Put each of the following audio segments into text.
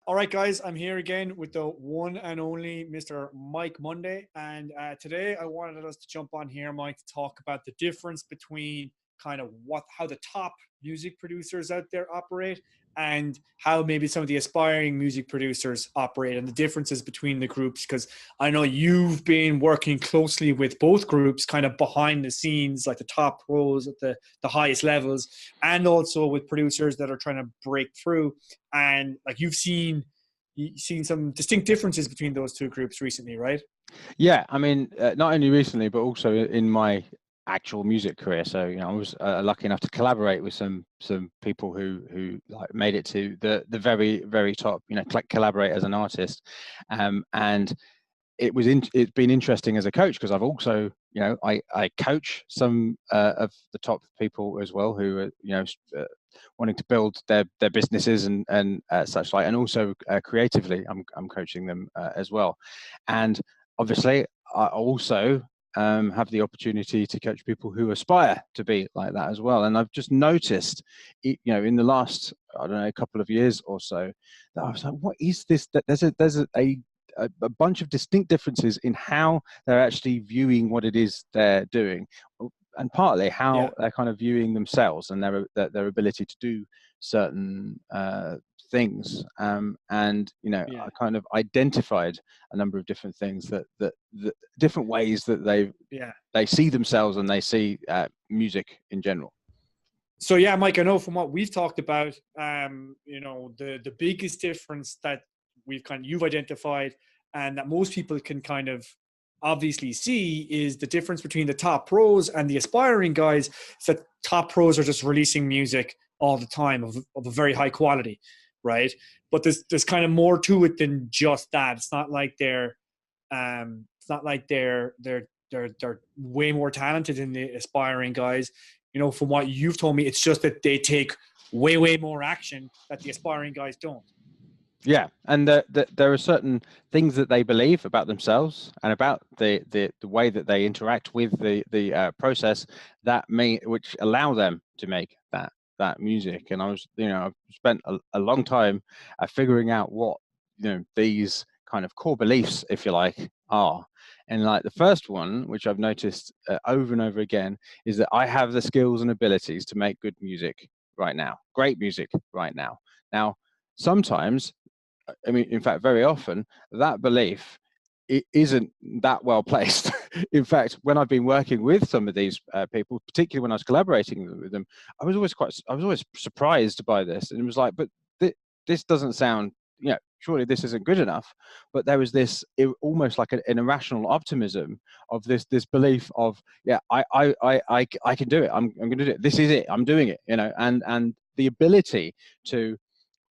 All right, guys, I'm here again with the one and only Mr. Mike Monday. And today I wanted us to jump on here, Mike, to talk about the difference between kind of how the top music producers out there operate and how maybe some of the aspiring music producers operate and the differences between the groups. Because I know you've been working closely with both groups, kind of behind the scenes, like the top pros at the highest levels, and also with producers that are trying to break through. And like you've seen some distinct differences between those two groups recently, right? Yeah, I mean, not only recently, but also in my actual music career. So, I was lucky enough to collaborate with some people who like made it to the very very top. Collaborate as an artist, and it's been interesting as a coach because I've also I coach some of the top people as well who are wanting to build their businesses and such like, and also creatively I'm coaching them as well. And obviously I also have the opportunity to coach people who aspire to be like that as well. And I've just noticed in the last, I don't know, a couple of years or so, that I was like, what is this? That there's a bunch of distinct differences in how they're actually viewing what it is they're doing, and partly how Yeah. they're kind of viewing themselves and their ability to do certain things. And I Yeah. kind of identified a number of different things that different ways that Yeah. they see themselves and they see music in general. So yeah, Mike, I know from what we've talked about, the biggest difference that you've identified and that most people can kind of obviously see is the difference between the top pros and the aspiring guys. Is that top pros are just releasing music all the time of a very high quality, right? But there's kind of more to it than just that. It's not like they're way more talented than the aspiring guys. From what you've told me, it's just that they take way, way more action that the aspiring guys don't. Yeah, and there are certain things that they believe about themselves and about the way that they interact with the process which allow them to make that music. And I've spent a long time figuring out what these kind of core beliefs, if you like, are. And like the first one, which I've noticed over and over again, is that I have the skills and abilities to make good music right now, great music right now. Now, sometimes, I mean, in fact, very often, that belief it isn't that well placed. In fact, when I've been working with some of these people, particularly when I was collaborating with them, I was always surprised by this, and it was like, but this doesn't sound, surely this isn't good enough. But there was almost like an irrational optimism of this belief of, yeah, I can do it. I'm going to do it. This is it. I'm doing it. And the ability to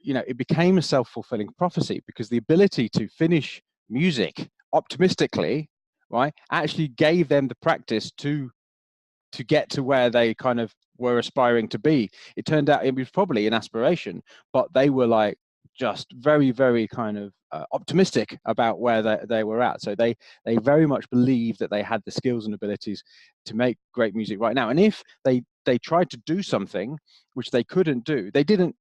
it became a self-fulfilling prophecy because the ability to finish music optimistically, right, actually gave them the practice to get to where they kind of were aspiring to be. It turned out it was probably an aspiration, but they were like just very, very kind of optimistic about where they were at. So they very much believed that they had the skills and abilities to make great music right now. And if they tried to do something which they couldn't do, they didn't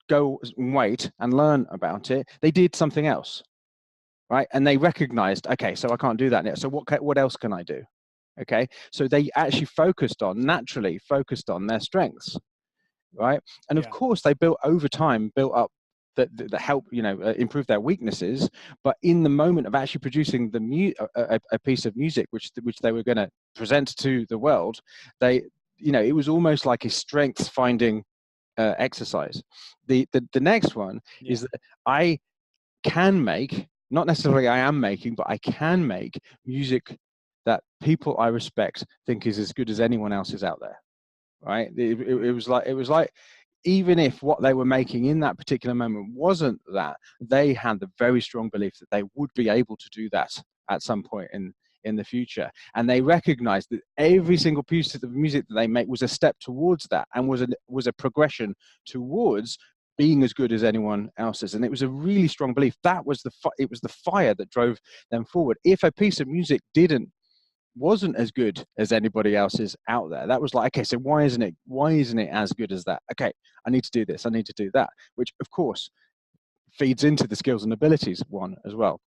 go and wait and learn about it. They did something else, right? And they recognized, okay, so I can't do that now. So what else can I do? Okay, so they actually naturally focused on their strengths, right? And of Yeah. course, they built up that help improve their weaknesses. But in the moment of actually producing a piece of music which they were going to present to the world, it was almost like a strength finding exercise. The next one is Yeah. that I can make, not necessarily I am making, but I can make music that people I respect think is as good as anyone else's out there. Right? It was like even if what they were making in that particular moment wasn't that, they had the very strong belief that they would be able to do that at some point in the future. And they recognized that every single piece of the music that they make was a step towards that and was a progression towards being as good as anyone else's. And it was a really strong belief. That was it was the fire that drove them forward. If a piece of music wasn't as good as anybody else's out there, that was like, okay, so why isn't it as good as that? Okay, I need to do this, I need to do that, which of course feeds into the skills and abilities one as well.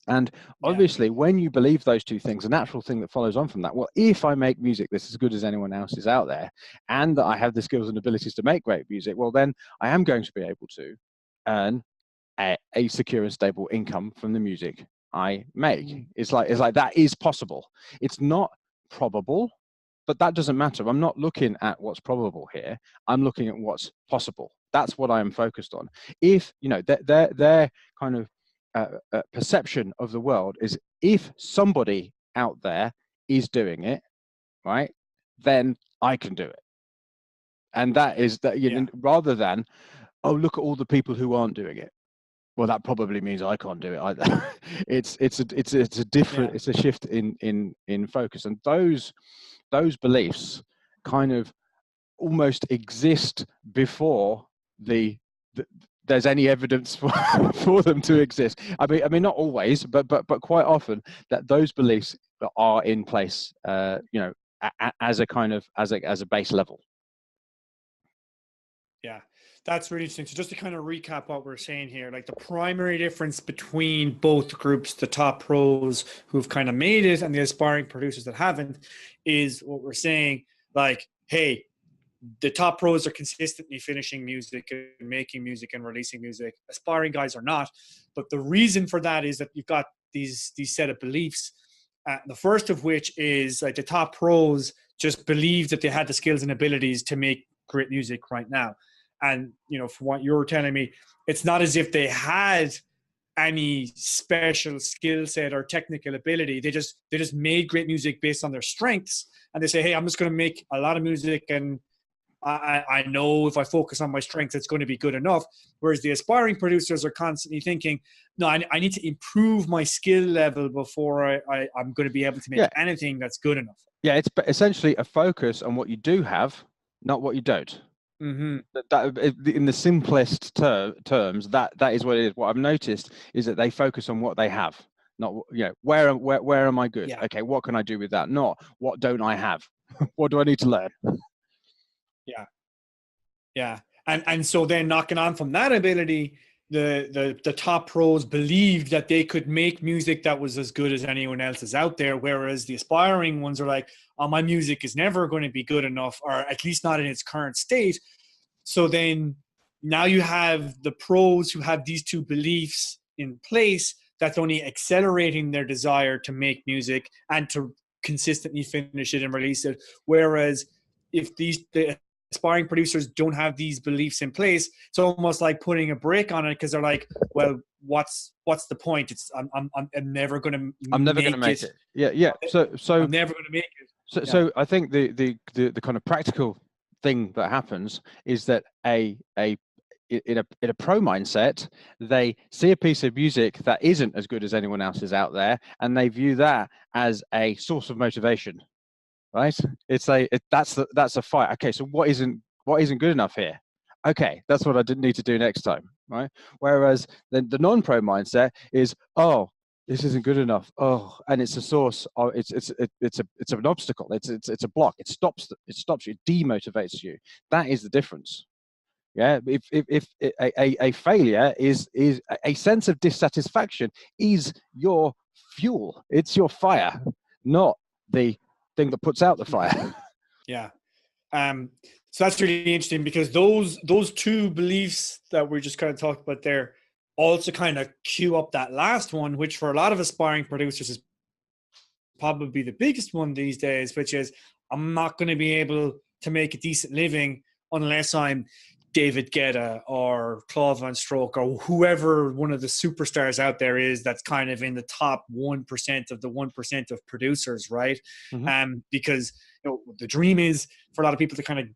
And Yeah. obviously, when you believe those two things, a natural thing that follows on from that, well, if I make music that's as good as anyone else's out there, and that I have the skills and abilities to make great music, well, then I am going to be able to earn a secure and stable income from the music I make. It's like that is possible. It's not probable, but that doesn't matter. I'm not looking at what's probable here. I'm looking at what's possible. That's what I am focused on. If their kind of perception of the world is, if somebody out there is doing it, right, then I can do it. And that is that, rather than, oh, look at all the people who aren't doing it. Well, that probably means I can't do it either. it's a different, it's a shift in focus, and those beliefs kind of almost exist before there's any evidence for them to exist. I mean, not always, but quite often that those beliefs are in place. As a kind of as a base level. Yeah, that's really interesting. So just to kind of recap what we're saying here, like the primary difference between both groups, the top pros who've kind of made it and the aspiring producers that haven't, is what we're saying, like, hey, the top pros are consistently finishing music and making music and releasing music. Aspiring guys are not. But the reason for that is that you've got these set of beliefs. The first of which is like the top pros just believed that they had the skills and abilities to make great music right now. And, from what you're telling me, it's not as if they had any special skill set or technical ability. They just made great music based on their strengths. And they say, hey, I'm just going to make a lot of music, and I know if I focus on my strengths, it's going to be good enough. Whereas the aspiring producers are constantly thinking, no, I need to improve my skill level before I'm going to be able to make anything that's good enough. Yeah, it's essentially a focus on what you do have, not what you don't. Mm-hmm. That in the simplest terms, that is what it is. What I've noticed is that they focus on what they have, not where am I good? Yeah. Okay, what can I do with that? Not what don't I have? What do I need to learn? Yeah. And so then knocking on from that ability, the top pros believed that they could make music that was as good as anyone else's out there, whereas the aspiring ones are like, oh, my music is never going to be good enough, or at least not in its current state. So then now you have the pros who have these two beliefs in place that's only accelerating their desire to make music and to consistently finish it and release it. Whereas if the aspiring producers don't have these beliefs in place, it's almost like putting a brake on it, because they're like, well, what's the point? It's I'm never going to make it. Yeah. So I'm never going to make it. So I think the kind of practical thing that happens is that in a pro mindset, they see a piece of music that isn't as good as anyone else's out there, and they view that as a source of motivation. Right? It's that's a fight. Okay, so what isn't good enough here? Okay, that's what I didn't need to do next time, right? Whereas then the non-pro mindset is, oh, this isn't good enough. Oh, and it's a source. It's an obstacle. It's a block. It stops you. It demotivates you. That is the difference. Yeah. If a failure is a sense of dissatisfaction is your fuel. It's your fire, not the thing that puts out the fire. Yeah. So that's really interesting, because those two beliefs that we just kind of talked about there also kind of cue up that last one, which for a lot of aspiring producers is probably the biggest one these days, which is, I'm not going to be able to make a decent living unless I'm David Guetta or Claude Van Stroke or whoever one of the superstars out there is that's kind of in the top 1% of the 1% of producers, right? Mm-hmm. Because the dream is for a lot of people to kind of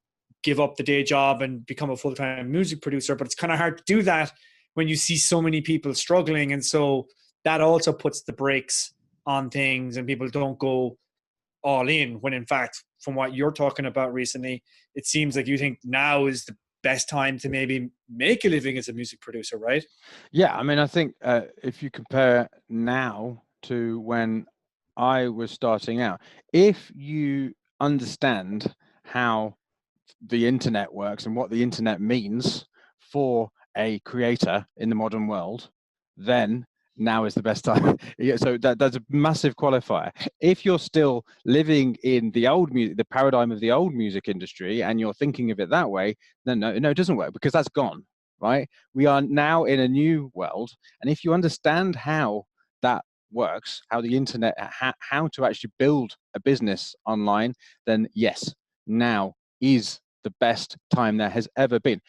give up the day job and become a full-time music producer, but it's kind of hard to do that when you see so many people struggling. And so that also puts the brakes on things, and people don't go all in, when in fact, from what you're talking about recently, it seems like you think now is the best time to maybe make a living as a music producer, right? Yeah, I mean, I think if you compare now to when I was starting out, if you understand how the internet works and what the internet means for a creator in the modern world, then now is the best time. Yeah, so that's a massive qualifier. If you're still living in the old music, the paradigm of the old music industry, and you're thinking of it that way, then no, it doesn't work, because that's gone, right? We are now in a new world, and if you understand how that works, how the internet, how to actually build a business online, then yes, now is the best time there has ever been,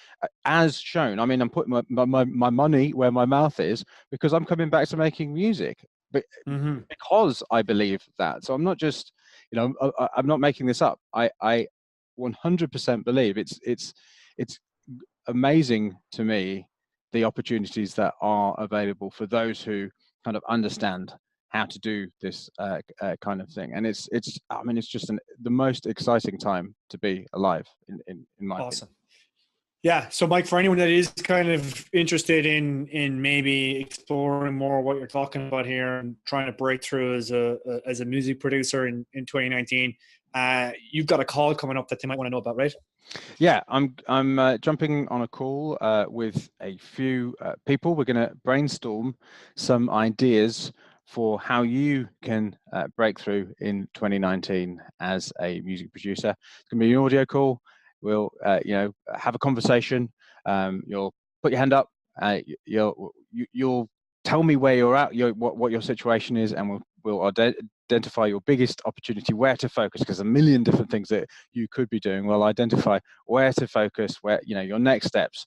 as shown. I mean, I'm putting my money where my mouth is, because I'm coming back to making music, but because I believe that. So I'm not just, I'm not making this up. I 100% believe it's amazing to me, the opportunities that are available for those who kind of understand how to do this kind of thing. And it's I mean, it's just the most exciting time to be alive in my opinion. Awesome. Yeah. So, Mike, for anyone that is kind of interested in maybe exploring more what you're talking about here and trying to break through as a music producer in 2019, you've got a call coming up that they might want to know about, right? Yeah, I'm jumping on a call with a few people. We're going to brainstorm some ideas for how you can break through in 2019 as a music producer. It's going to be an audio call. We'll have a conversation. You'll put your hand up. You'll tell me where you're at, what your situation is, and we'll identify your biggest opportunity, where to focus, because a million different things that you could be doing. We'll identify where to focus, where your next steps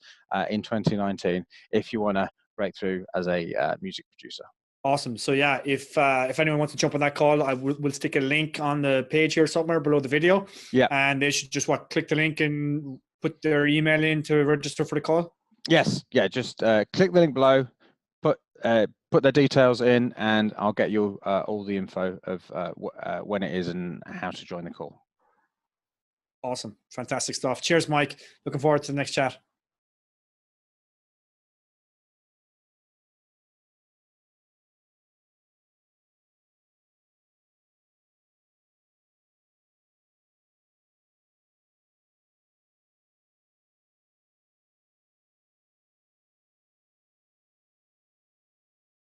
in 2019 if you want to break through as a music producer. Awesome. So yeah, if anyone wants to jump on that call, we'll stick a link on the page here somewhere below the video. Yeah. And they should just click the link and put their email in to register for the call. Yes. Yeah. Just click the link below, put their details in, and I'll get you all the info of when it is and how to join the call. Awesome. Fantastic stuff. Cheers, Mike. Looking forward to the next chat.